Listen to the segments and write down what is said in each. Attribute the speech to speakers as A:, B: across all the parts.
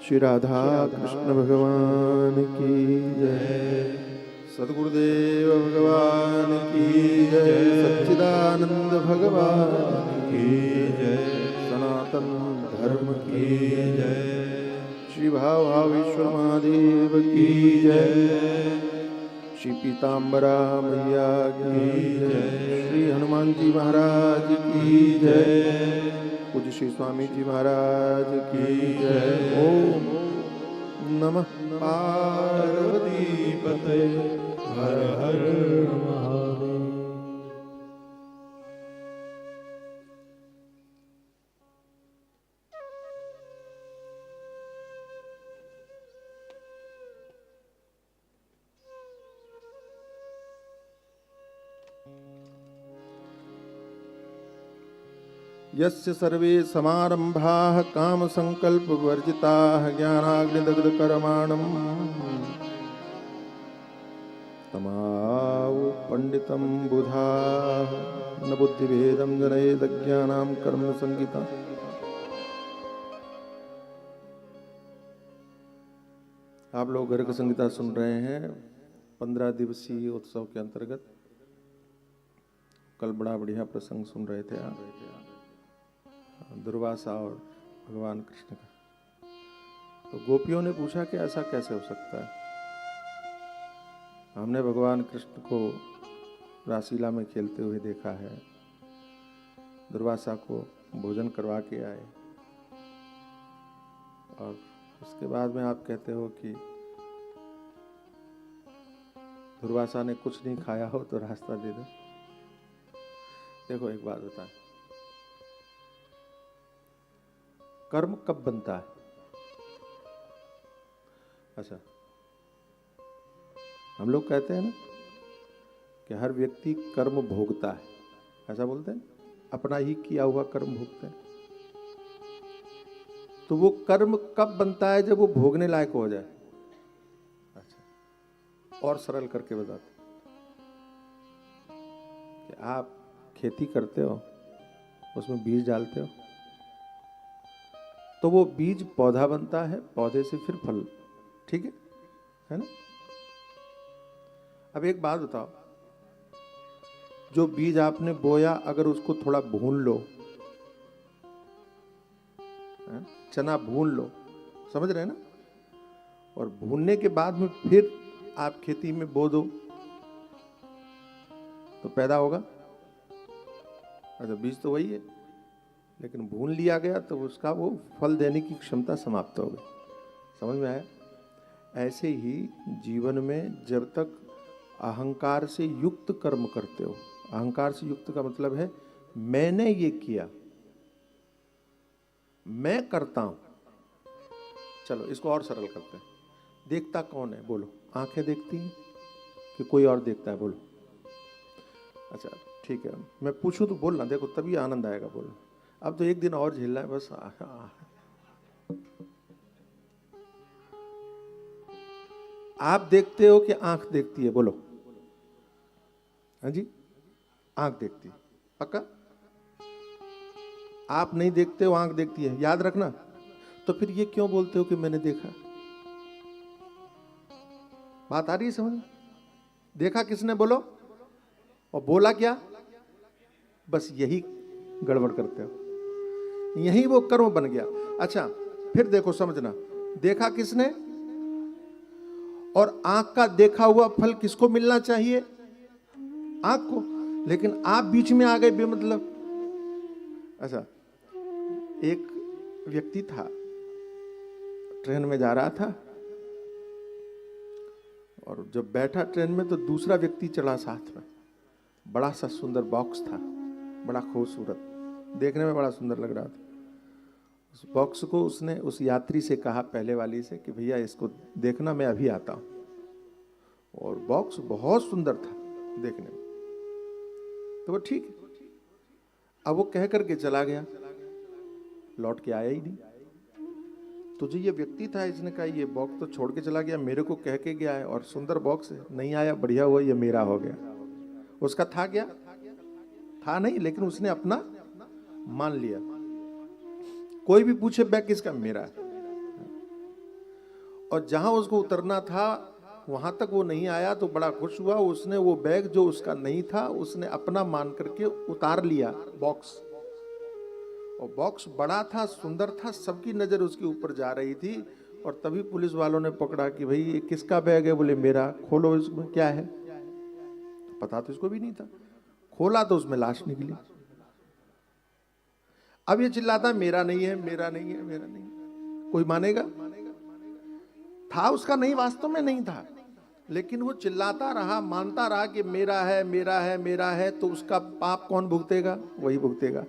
A: श्री राधा कृष्ण भगवान की जय। सद्गुरुदेव भगवान की जय। सच्चिदानंद भगवान की जय। सनातन धर्म की जय। श्री भावेश्वर महादेव की जय। श्री पीताम्बरा मैया की जय। श्री हनुमान जी महाराज की जय। पूज्य श्री स्वामी जी महाराज की जय। ओम नमः पार्वती पते हर हर महादेव। यस्य सर्वे समारंभाः काम संकल्प वर्जिताः ज्ञानाग्निदग्ध कर्माणम् तमाहु पंडितं बुधाः न बुद्धिभेदं जनयेद अज्ञानां कर्म संगीता। आप लोग गर्ग संगीता सुन रहे हैं 15 दिवसीय उत्सव के अंतर्गत। कल बड़ा बढ़िया प्रसंग सुन रहे थे आप, दुर्वासा और भगवान कृष्ण का। तो गोपियों ने पूछा कि ऐसा कैसे हो सकता है, हमने भगवान कृष्ण को रासलीला में खेलते हुए देखा है, दुर्वासा को भोजन करवा के आए और उसके बाद में आप कहते हो कि दुर्वासा ने कुछ नहीं खाया हो तो रास्ता दे दो। देखो एक बात बता, कर्म कब बनता है? अच्छा, हम लोग कहते हैं ना कि हर व्यक्ति कर्म भोगता है, ऐसा बोलते हैं, अपना ही किया हुआ कर्म भोगते हैं। तो वो कर्म कब बनता है? जब वो भोगने लायक हो जाए। अच्छा, और सरल करके बताते कि आप खेती करते हो, उसमें बीज डालते हो, तो वो बीज पौधा बनता है, पौधे से फिर फल, ठीक है ना? अब एक बात बताओ, जो बीज आपने बोया अगर उसको थोड़ा भून लो, चना भून लो, समझ रहे हैं ना, और भूनने के बाद में फिर आप खेती में बो दो तो पैदा होगा। अच्छा, बीज तो वही है, लेकिन भून लिया गया तो उसका वो फल देने की क्षमता समाप्त हो गई। समझ में आया? ऐसे ही जीवन में जब तक अहंकार से युक्त कर्म करते हो, अहंकार से युक्त का मतलब है मैंने ये किया, मैं करता हूं। चलो इसको और सरल करते हैं, देखता कौन है? बोलो। आंखें देखती हैं कि कोई और देखता है? बोलो। अच्छा ठीक है, मैं पूछूं तो बोलना, देखो तभी आनंद आएगा बोलना। अब तो एक दिन और झेलना है बस। आप देखते हो कि आंख देखती है? बोलो। हाँ जी, आंख देखती है, पक्का? आप नहीं देखते हो, आंख देखती है, याद रखना। तो फिर ये क्यों बोलते हो कि मैंने देखा? बात आ रही है समझ में? देखा किसने? बोलो। और बोला क्या? बस यही गड़बड़ करते हो, यही वो कर्म बन गया। अच्छा फिर देखो, समझना, देखा किसने? और आंख का देखा हुआ फल किसको मिलना चाहिए? आंख को। लेकिन आप बीच में आ गए बेमतलब। अच्छा, एक व्यक्ति था, ट्रेन में जा रहा था, और जब बैठा ट्रेन में तो दूसरा व्यक्ति चढ़ा साथ में। बड़ा सा सुंदर बॉक्स था, बड़ा खूबसूरत, देखने में बड़ा सुंदर लग रहा था। उस बॉक्स को उसने उस यात्री से कहा, पहले वाली से, कि भैया इसको देखना, मैं अभी आता हूं। और बॉक्स बहुत सुंदर था देखने में, तो वो ठीक है। अब वो कह करके चला गया, लौट के आया ही नहीं। तो जो ये व्यक्ति था, इसने कहा ये बॉक्स तो छोड़ के चला गया, मेरे को कह के गया है, और सुंदर बॉक्स है, नहीं आया, बढ़िया हुआ, ये मेरा हो गया। उसका था क्या? था नहीं, लेकिन उसने अपना मान लिया। कोई भी पूछे बैग किसका? मेरा है। और जहां उसको उतरना था वहां तक वो नहीं आया, तो बड़ा खुश हुआ। उसने वो बैग जो उसका नहीं था, उसने अपना मान करके उतार लिया बॉक्स। और बॉक्स बड़ा था, सुंदर था, सबकी नजर उसके ऊपर जा रही थी। और तभी पुलिस वालों ने पकड़ा कि भाई ये किसका बैग है? बोले मेरा। खोलो, इसमें क्या है? पता तो इसको भी नहीं था। खोला तो उसमें लाश निकली। अब ये चिल्लाता मेरा नहीं है, मेरा नहीं है, मेरा नहीं है। कोई मानेगा? था उसका नहीं, वास्तव में नहीं था, लेकिन वो चिल्लाता रहा, मानता रहा कि मेरा है, मेरा है, मेरा है। तो उसका पाप कौन भुगतेगा? वही भुगतेगा।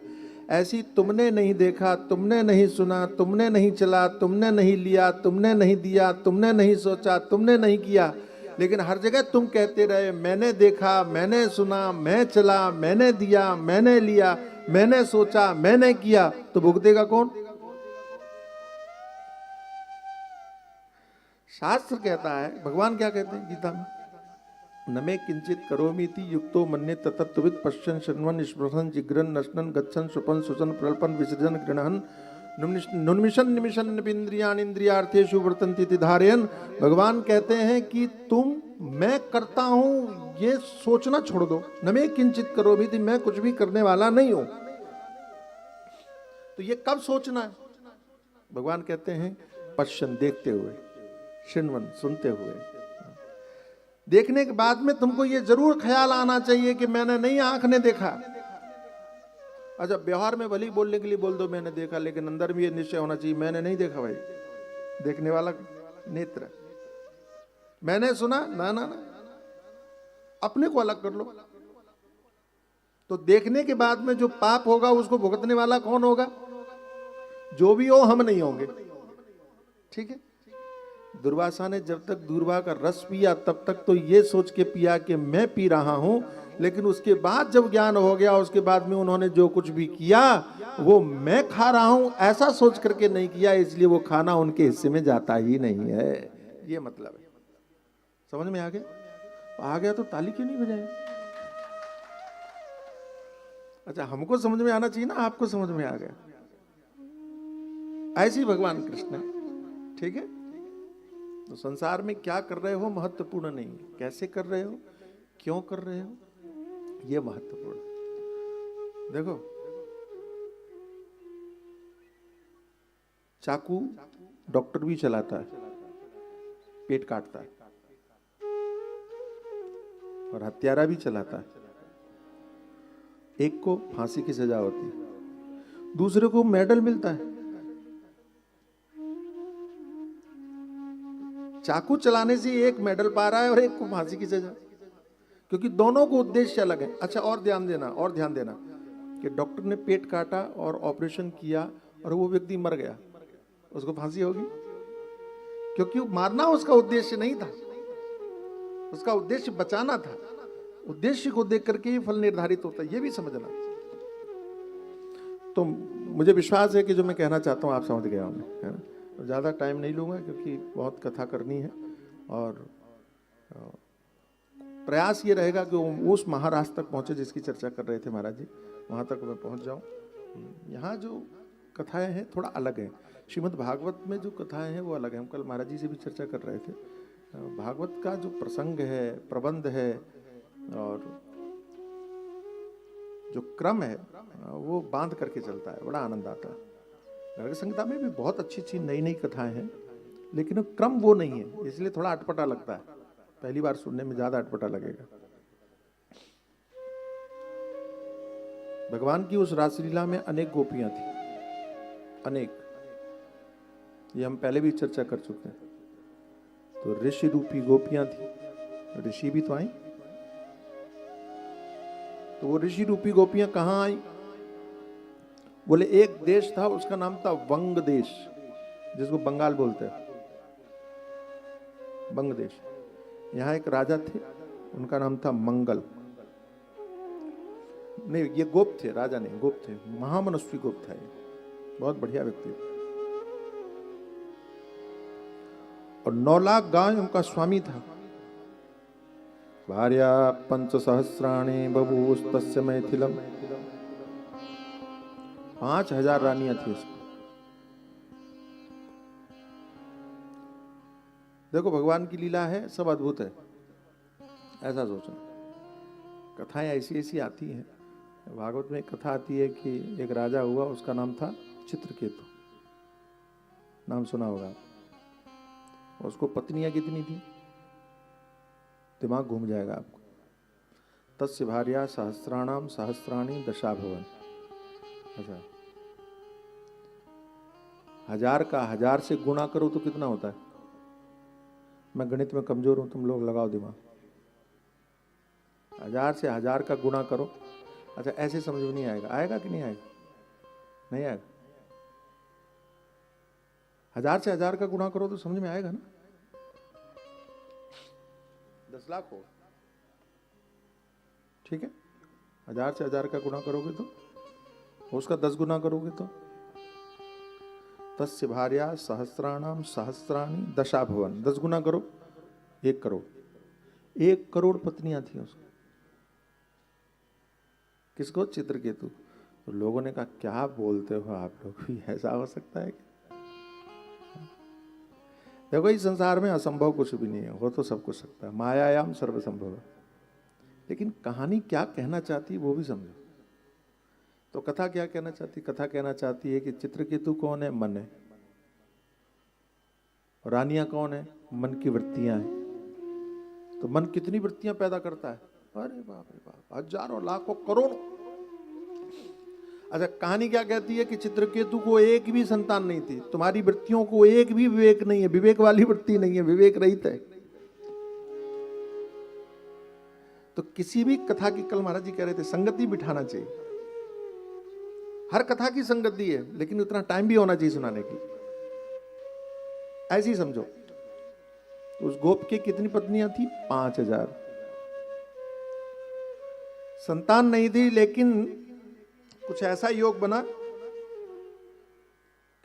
A: ऐसी तुमने नहीं देखा, तुमने नहीं सुना, तुमने नहीं चला, तुमने नहीं लिया, तुमने नहीं दिया, तुमने नहीं सोचा, तुमने नहीं किया, लेकिन हर जगह तुम कहते रहे मैंने देखा, मैंने सुना, मैं चला, मैंने दिया, मैंने लिया, मैंने सोचा, मैंने किया। तो भुगतेगा कौन? शास्त्र कहता है, भगवान क्या कहते हैं गीता में? न मे किंचित करोमीति युक्तो मन्ये ततत्विद पश्यन् शृण्वन् स्पृशन् जिघ्रन् नश्नन् गच्छन् शुपन् सुचन् प्रल्पन् विसृजन् गृह्णन् नुन्मिषन् निमिषन् निपिन्द्रियाणि इंद्रियार्थेषु वर्तन्ति इति धारयन्। भगवान कहते हैं कि तुम मैं करता हूं ये सोचना छोड़ दो। न मे किंचित करोमीति, मैं कुछ भी करने वाला नहीं हूं। तो ये कब सोचना है? भगवान कहते हैं पश्यन्, देखते हुए, शृण्वन्, सुनते हुए। देखने के बाद में तुमको ये जरूर ख्याल आना चाहिए कि मैंने नहीं, आंख ने देखा। अच्छा, व्यवहार में भली बोलने के लिए बोल दो मैंने देखा, लेकिन अंदर भी ये निश्चय होना चाहिए मैंने नहीं देखा। भाई देखने वाला नेत्र। मैंने सुना, ना ना ना, अपने को अलग कर लो। तो देखने के बाद में जो पाप होगा उसको भुगतने वाला कौन होगा? जो भी हो, हम नहीं होंगे। ठीक है। दुर्वासा ने जब तक दूर्वा का रस पिया तब तक तो ये सोच के पिया कि मैं पी रहा हूं, लेकिन उसके बाद जब ज्ञान हो गया, उसके बाद में उन्होंने जो कुछ भी किया वो मैं खा रहा हूं ऐसा सोच करके नहीं किया, इसलिए वो खाना उनके हिस्से में जाता ही नहीं है। ये मतलब है। समझ में आ गया? आ गया तो ताली क्यों नहीं बजाए? अच्छा, हमको समझ में आना चाहिए ना, आपको समझ में आ गया। ऐसी भगवान कृष्ण है। ठीक है। तो संसार में क्या कर रहे हो महत्वपूर्ण नहीं, कैसे कर रहे हो, क्यों कर रहे हो, यह महत्वपूर्ण। देखो, चाकू डॉक्टर भी चलाता है, पेट काटता है, और हत्यारा भी चलाता है। एक को फांसी की सजा होती है, दूसरे को मेडल मिलता है। चाकू चलाने से एक मेडल पा रहा है और एक को फांसी की सजा, क्योंकि दोनों को उद्देश्य अलग है। अच्छा, और ध्यान देना कि डॉक्टर ने पेट काटा और ऑपरेशन किया और वो व्यक्ति मर गया, उसको फांसी होगी, क्योंकि मारना उसका उद्देश्य नहीं था, उसका उद्देश्य बचाना था। उद्देश्य को देख करके ही फल निर्धारित होता है, ये भी समझना। तो मुझे विश्वास है कि जो मैं कहना चाहता हूँ आप समझ गए होंगे, है ना। तो ज़्यादा टाइम नहीं लूँगा क्योंकि बहुत कथा करनी है, और प्रयास ये रहेगा कि वो उस महाराष्ट्र तक पहुँचे जिसकी चर्चा कर रहे थे महाराज जी, वहाँ तक मैं पहुँच जाऊँ। यहाँ जो कथाएं हैं थोड़ा अलग है, श्रीमद् भागवत में जो कथाएं हैं वो अलग है। हम कल महाराज जी से भी चर्चा कर रहे थे, भागवत का जो प्रसंग है, प्रबंध है, और जो क्रम है वो बांध करके चलता है, बड़ा आनंद आता है। गर्ग संहिता में भी बहुत अच्छी अच्छी नई नई कथाएं हैं, लेकिन क्रम वो नहीं है, इसलिए थोड़ा अटपटा लगता है, पहली बार सुनने में ज्यादा अटपटा लगेगा। भगवान की उस रासलीला में अनेक गोपियां थी, अनेक, ये हम पहले भी चर्चा कर चुके हैं। तो ऋषि रूपी गोपियां थी, ऋषि भी तो आई। तो वो ऋषि रूपी गोपियां कहां आई? बोले एक देश था, उसका नाम था वंग देश, जिसको बंगाल बोलते हैं, वंग देश। यहां एक राजा थे, उनका नाम था मंगल। नहीं, ये गोप थे, राजा नहीं, गोप थे, महामनस्वी गोप था ये, बहुत बढ़िया व्यक्ति। और 9 लाख गाय उनका स्वामी था। भार्या 5 सहस्राणि बभूवस्तस्य मैथिलम, 5000 रानियां थी उसको। देखो भगवान की लीला है, सब अद्भुत है, ऐसा सोचना। कथाएं ऐसी ऐसी आती हैं। भागवत में एक कथा आती है कि एक राजा हुआ, उसका नाम था चित्रकेतु, नाम सुना होगा। उसको पत्नियां कितनी थी, दिमाग घूम जाएगा आपको। तस्य भार्या सहस्राणाम सहस्राणी दशा भवन। अच्छा, 1000 का 1000 से गुणा करो तो कितना होता है? मैं गणित में कमजोर हूं, तुम लोग लगाओ दिमाग। 1000 से 1000 का गुणा करो। अच्छा, ऐसे समझ में नहीं आएगा, आएगा कि नहीं आएगा? नहीं आएगा। 1000 से 1000 का गुणा करो तो समझ में आएगा ना। 10 लाख हो, ठीक है। 1000 से 1000 का गुणा करोगे तो उसका 10 गुना करोगे तो तस्य भार्या सहस्राणाम सहस्राणी दशा भवन, 10 गुना करो 1 करोड़। 1 करोड़ पत्नियां थी उसको। किसको? चित्रकेतु। तो लोगों ने कहा क्या बोलते हो आप लोग, भी ऐसा हो सकता है? देखो इस संसार में असंभव कुछ भी नहीं है, हो तो सब कुछ सकता है, मायायाम सर्वसंभव है। लेकिन कहानी क्या कहना चाहती है वो भी समझो। तो कथा क्या कहना चाहती? कथा कहना चाहती है कि चित्रकेतु कौन है? मन है। रानियां कौन है? मन की वृत्तियां हैं। तो मन कितनी वृत्तियां पैदा करता है? अरे बाप रे बाप, हजारों लाखों करोड़ों। अच्छा, कहानी क्या कहती है कि चित्रकेतु को एक भी संतान नहीं थी। तुम्हारी वृत्तियों को एक भी विवेक नहीं है, विवेक वाली वृत्ति नहीं है, विवेक रहित है। तो किसी भी कथा की, कल महाराज जी कह रहे थे, संगति बिठाना चाहिए। हर कथा की संगति है, लेकिन उतना टाइम भी होना चाहिए सुनाने की। ऐसी समझो। तो उस गोप की कितनी पत्नियां थी? 5000। संतान नहीं थी, लेकिन कुछ ऐसा योग बना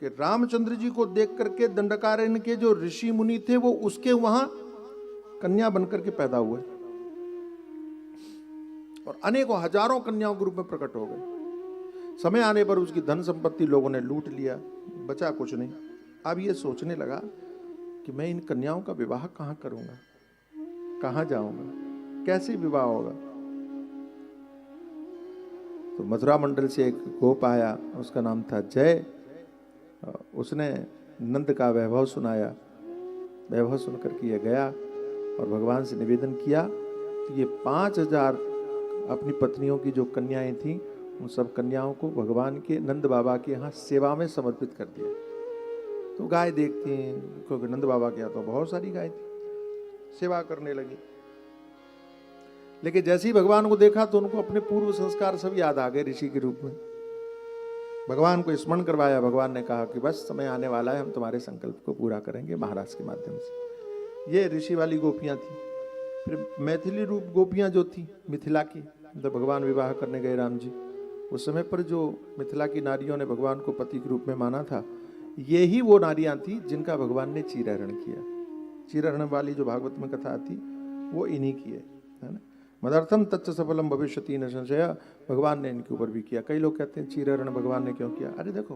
A: कि रामचंद्र जी को देख करके दंडकारण्य के जो ऋषि मुनि थे वो उसके वहां कन्या बनकर के पैदा हुए, और अनेकों हजारों कन्याओं के रूप में प्रकट हो गए। समय आने पर उसकी धन संपत्ति लोगों ने लूट लिया, बचा कुछ नहीं। अब ये सोचने लगा कि मैं इन कन्याओं का विवाह कहां करूंगा, कहां जाऊंगा, कैसे विवाह होगा। तो मथुरा मंडल से एक गोप आया, उसका नाम था जय। उसने नंद का वैभव सुनाया। वैभव सुनकर के ये गया और भगवान से निवेदन किया कि ये 5000 अपनी पत्नियों की जो कन्याएं थीं, उन सब कन्याओं को भगवान के नंद बाबा के यहाँ सेवा में समर्पित कर दिया। तो गाय देखती हैं, क्योंकि नंद बाबा के यहाँ तो बहुत सारी गाय थी, सेवा करने लगी। लेकिन जैसे ही भगवान को देखा तो उनको अपने पूर्व संस्कार सब याद आ गए ऋषि के रूप में। भगवान को स्मरण करवाया। भगवान ने कहा कि बस समय आने वाला है, हम तुम्हारे संकल्प को पूरा करेंगे महाराज के माध्यम से। ये ऋषि वाली गोपियां थी। फिर मैथिली रूप गोपियां जो थी मिथिला की, जब भगवान विवाह करने गए राम जी, उस समय पर जो मिथिला की नारियों ने भगवान को पति के रूप में माना था, ये ही वो नारियां थी जिनका भगवान ने चीरहरण किया। चीरहरण वाली जो भागवत में कथा आती वो इन्हीं की है ना। मदर्थम तच्च सफलम भविष्यति न संशय, भगवान ने इनके ऊपर भी किया। कई लोग कहते हैं चीरहरण भगवान ने क्यों किया। अरे देखो,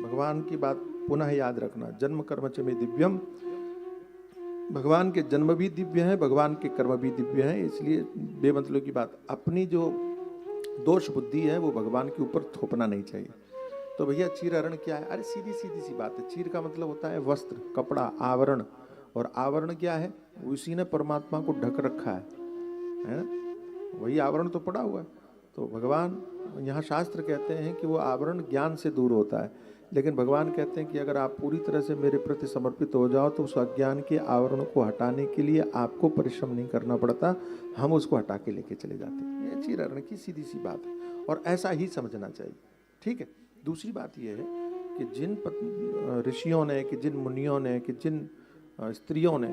A: भगवान की बात पुनः याद रखना, जन्म कर्म च में दिव्यम, भगवान के जन्म भी दिव्य है, भगवान के कर्म भी दिव्य है। इसलिए बेमतलब की बात, अपनी जो दोष बुद्धि है वो भगवान के ऊपर थोपना नहीं चाहिए। तो भैया चीरहरण क्या है? अरे सीधी सीधी सी बात है। चीर का मतलब होता है वस्त्र, कपड़ा, आवरण, और आवरण क्या है? उसी ने परमात्मा को ढक रखा है ना, वही आवरण तो पड़ा हुआ है। तो भगवान, यहाँ शास्त्र कहते हैं कि वो आवरण ज्ञान से दूर होता है, लेकिन भगवान कहते हैं कि अगर आप पूरी तरह से मेरे प्रति समर्पित हो जाओ तो उस अज्ञान के आवरण को हटाने के लिए आपको परिश्रम नहीं करना पड़ता, हम उसको हटा के लेके चले जाते हैं। ये चीरहरण की सीधी सी बात है और ऐसा ही समझना चाहिए, ठीक है। दूसरी बात यह है कि जिन ऋषियों ने, कि जिन मुनियों ने, कि जिन स्त्रियों ने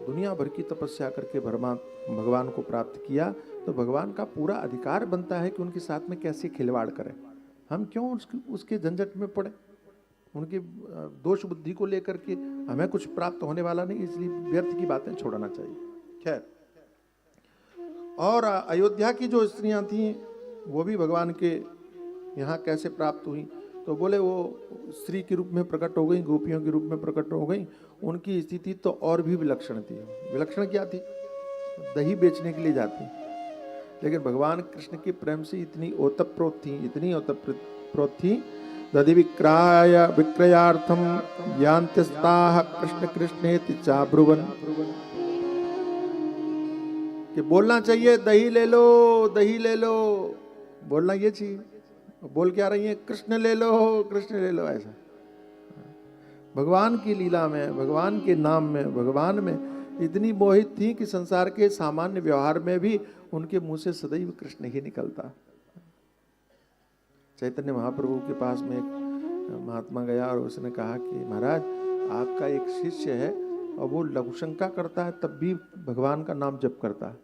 A: दुनिया भर की तपस्या करके भगवान को प्राप्त किया, तो भगवान का पूरा अधिकार बनता है कि उनके साथ में कैसे खिलवाड़ करें। हम क्यों उसके झंझट में पड़े? उनकी दोष बुद्धि को लेकर के हमें कुछ प्राप्त होने वाला नहीं, इसलिए व्यर्थ की बातें छोड़ना चाहिए। खैर, और अयोध्या की जो स्त्रियां थीं वो भी भगवान के यहाँ कैसे प्राप्त हुई? तो बोले वो स्त्री के रूप में प्रकट हो गई, गोपियों के रूप में प्रकट हो गई। उनकी स्थिति तो और भी विलक्षण थी। विलक्षण क्या थी? दही बेचने के लिए जाती, लेकिन भगवान कृष्ण के प्रेम से इतनी ओतप्रोत थी, इतनी ओतप्रोत थी, दधि विक्रयार्थम यान्त्यस्ताः कृष्ण कृष्णेति चाब्रुवन, कि बोलना चाहिए दही ले लो, दही ले लो, बोलना ये चाहिए। बोल क्या रही है? कृष्ण ले लो, कृष्ण ले लो। ऐसा भगवान की लीला में, भगवान के नाम में, भगवान में इतनी मोहित थी कि संसार के सामान्य व्यवहार में भी उनके मुंह से सदैव कृष्ण ही निकलता। चैतन्य महाप्रभु के पास में एक महात्मा गया और उसने कहा कि महाराज, आपका एक शिष्य है और वो लघुशंका करता है तब भी भगवान का नाम जप करता है।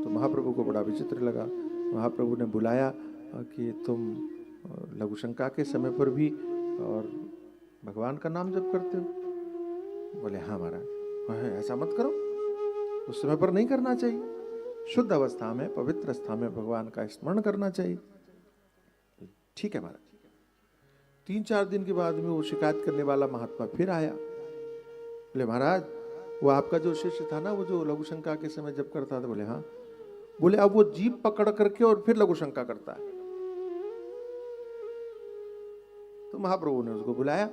A: तो महाप्रभु को बड़ा विचित्र लगा। महाप्रभु ने बुलाया कि तुम लघुशंका के समय पर भी और भगवान का नाम जप करते हो? बोले हाँ महाराज। ऐसा मत करो, उस समय पर नहीं करना चाहिए, शुद्ध अवस्था में, पवित्र अवस्था में भगवान का स्मरण करना चाहिए। ठीक है महाराज। 3-4 दिन के बाद में वो शिकायत करने वाला महात्मा फिर आया। बोले महाराज, वो आपका जो शिष्य था ना, वो जो लघुशंका के समय जप करता था? बोले हाँ। बोले अब वो जीभ पकड़ करके और फिर लघुशंका करता है। तो महाप्रभु ने उसको बुलाया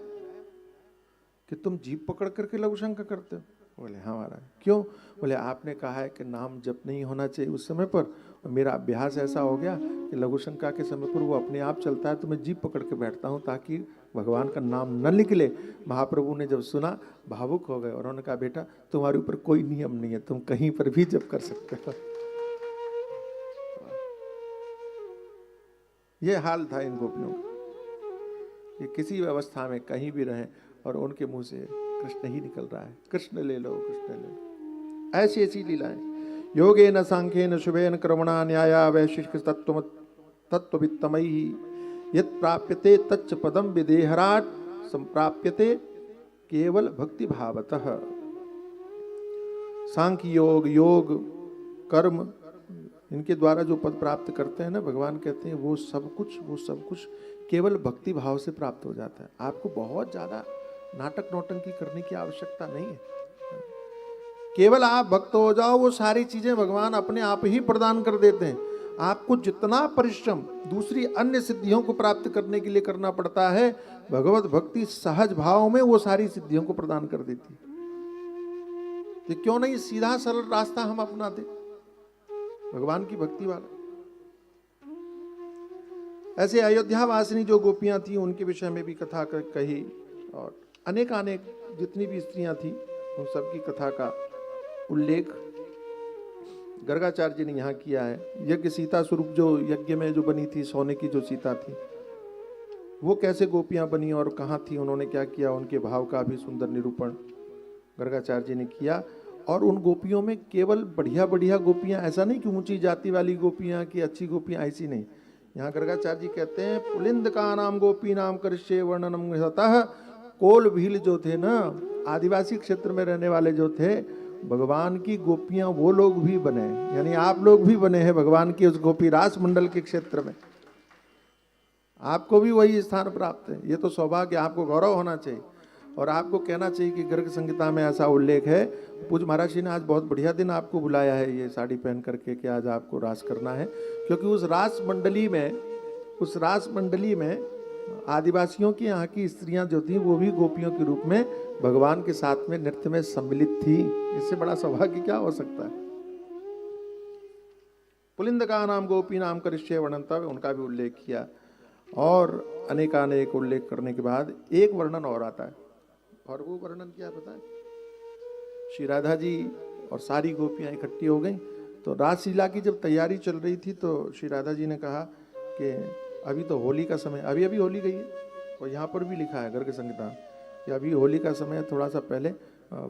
A: कि तुम जीभ पकड़ करके लघुशंका करते हो? बोले हाँ महाराज। क्यों? बोले आपने कहा है कि नाम जप नहीं होना चाहिए उस समय पर, और मेरा अभ्यास ऐसा हो गया कि लघुशंका के समय पर वो अपने आप चलता है, तो मैं जीभ पकड़ के बैठता हूँ ताकि भगवान का नाम न निकले। महाप्रभु ने जब सुना, भावुक हो गए और उन्होंने कहा बेटा, तुम्हारे ऊपर कोई नियम नहीं है, तुम कहीं पर भी जप कर सकते हो। ये हाल था इन गोपियों का। ये किसी अवस्था में कहीं भी रहें और उनके मुंह से कृष्ण ही निकल रहा है, कृष्ण ले लो, कृष्ण ले लो। ऐसी ऐसी लीलाएं। योगेन सांख्येन शुभेन कर्मणा न्याया वैशिष्ट तत्त्ववित्तमयि यत् प्राप्यते तच्च पदम विदेहराट संप्राप्यते केवल भक्ति भावतः। सांख्य योग, योग कर्म, इनके द्वारा जो पद प्राप्त करते हैं ना, भगवान कहते हैं वो सब कुछ केवल भक्ति भाव से प्राप्त हो जाता है। आपको बहुत ज्यादा नाटक नौटंकी करने की आवश्यकता नहीं है। केवल आप भक्त हो जाओ, वो सारी चीजें भगवान अपने आप ही प्रदान कर देते हैं। आपको जितना परिश्रम दूसरी अन्य सिद्धियों को प्राप्त करने के लिए करना पड़ता है, भगवत भक्ति सहज भाव में वो सारी सिद्धियों को प्रदान कर देती है। तो क्यों नहीं सीधा सरल रास्ता हम अपनाते भगवान की भक्ति वाला। ऐसे अयोध्या वासिनी जो गोपियां थी, उनके विषय में भी कथा कही, और अनेक जितनी भी स्त्रियां थी उन सब की कथा का उल्लेख गर्गाचार्य जी ने यहाँ किया है। यज्ञ सीता स्वरूप जो यज्ञ में जो बनी थी, सोने की जो सीता थी, वो कैसे गोपियां बनी और कहाँ थी, उन्होंने क्या किया, उनके भाव का भी सुंदर निरूपण गर्गाचार्य जी ने किया। और उन गोपियों में केवल बढ़िया बढ़िया गोपियां, ऐसा नहीं कि ऊंची जाति वाली गोपियां कि अच्छी गोपियां, ऐसी नहीं। यहाँ गर्गाचार्य जी कहते हैं पुलिंद का नाम गोपी नाम करशे वर्णनम सतः। कोल भील जो थे ना, आदिवासी क्षेत्र में रहने वाले जो थे, भगवान की गोपियां वो लोग भी बने, यानी आप लोग भी बने हैं भगवान की उस गोपी रास मंडल के क्षेत्र में। आपको भी वही स्थान प्राप्त है। ये तो सौभाग्य, आपको गौरव होना चाहिए। और आपको कहना चाहिए कि गर्ग संहिता में ऐसा उल्लेख है। पूज्य महाराज जी ने आज बहुत बढ़िया दिन आपको बुलाया है ये साड़ी पहन करके कि आज आपको रास करना है, क्योंकि उस रास मंडली में आदिवासियों की यहाँ की स्त्रियां जो थी वो भी गोपियों के रूप में भगवान के साथ में नृत्य में सम्मिलित थी। इससे बड़ा सौभाग्य क्या हो सकता है। पुलिंद का नाम गोपी नाम करिष्ये वर्णनता, उनका भी उल्लेख किया। और अनेकानेक उल्लेख करने के बाद एक वर्णन और आता है, और वो वर्णन क्या पता है। श्री राधा जी और सारी गोपियां इकट्ठी हो गई। तो रासलीला की जब तैयारी चल रही थी तो श्री राधा जी ने कहा कि अभी तो होली का समय, अभी अभी होली गई है। और यहाँ पर भी लिखा है गर्ग संहिता कि अभी होली का समय, थोड़ा सा पहले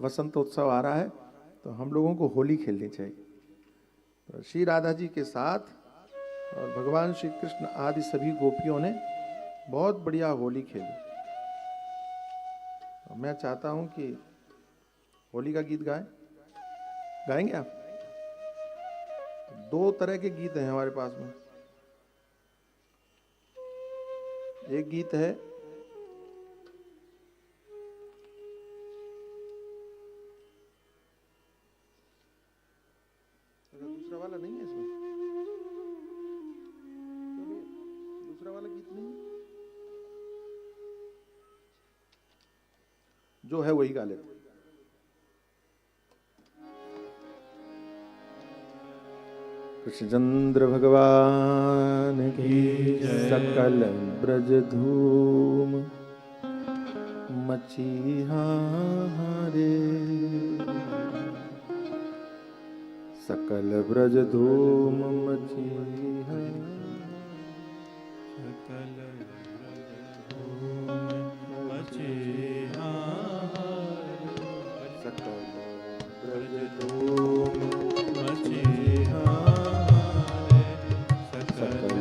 A: वसंत उत्सव आ रहा है, तो हम लोगों को होली खेलनी चाहिए। तो श्री राधा जी के साथ और भगवान श्री कृष्ण आदि सभी गोपियों ने बहुत बढ़िया होली खेली। मैं चाहता हूं कि होली का गीत गाएंगे आप। दो तरह के गीत हैं हमारे पास में। एक गीत है दूसरा वाला नहीं है इसमें, दूसरा वाला गीत नहीं है, जो है वही गा लेते। कृष्णचंद्र भगवान की सकल ब्रज धूम मची हारे, सकल ब्रज धूम मची हारे,
B: सकल ब्रज धूम मची हारे,
A: सकल ब्रज धूम
B: मची हारे, सकल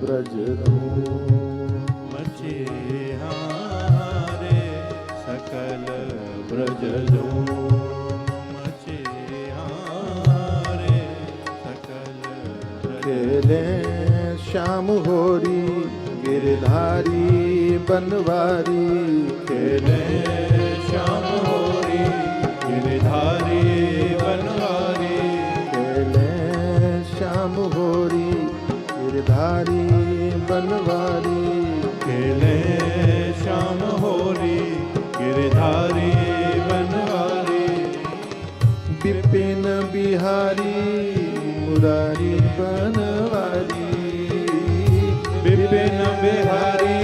A: ब्रज धूम
B: मची हारे, सकल ब्रज धूम मची हारे, सकल ब्रज
A: खेले श्याम होरी गिरधारी बनवारी,
B: खेले श्याम होरी गिरधारी बनवारी,
A: खेले श्याम होरी गिरधारी बनवारी,
B: खेले श्याम होरी गिरधारी बनवारी,
A: विपिन बिहारी मुरारी बनवारी,
B: विपिन बिहारी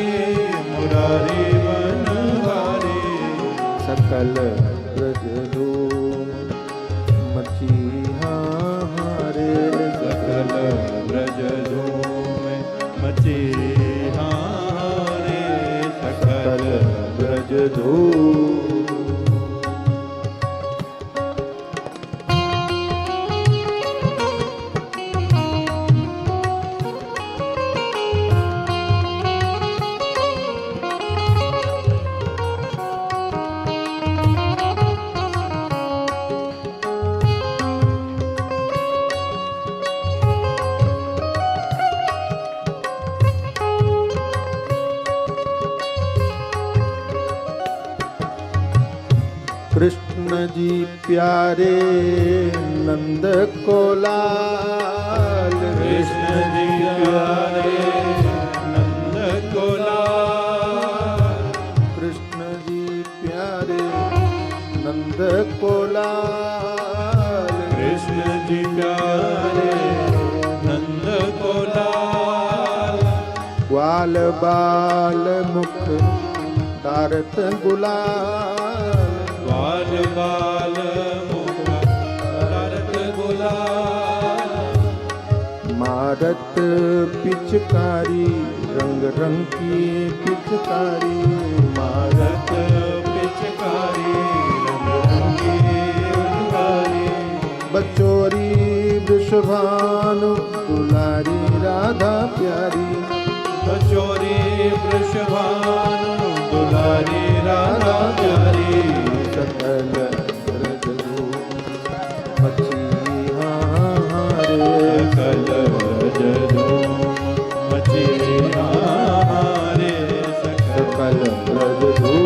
B: मुरारी बनवारी,
A: सकल ब्रज धूम मची हारे,
B: सकल ब्रज धूम मची हारे, सकल ब्रज
A: धूम। कृष्ण जी प्यारे नंद को लाल,
B: कृष्ण जी प्यारे नंद को लाल,
A: कृष्ण जी प्यारे नंद को लाल,
B: कृष्ण जी प्यारे नंद को लाल,
A: ग्वाल बाल मुख तारत गुलाल,
B: ग्वाल बाल मुख तारत गुलाल,
A: मारत पिचकारी रंग रंग की पिचकारी,
B: मारत पिचकारी रंग रंगी
A: वृषभानु दुलारी राधा प्यारी,
B: कचोरी वृषभानु दुलारी राधा प्यारी,
A: सकल ब्रजधू मछियारे,
B: सकल ब्रजधूम मछियारे,
A: सकल ब्रजधू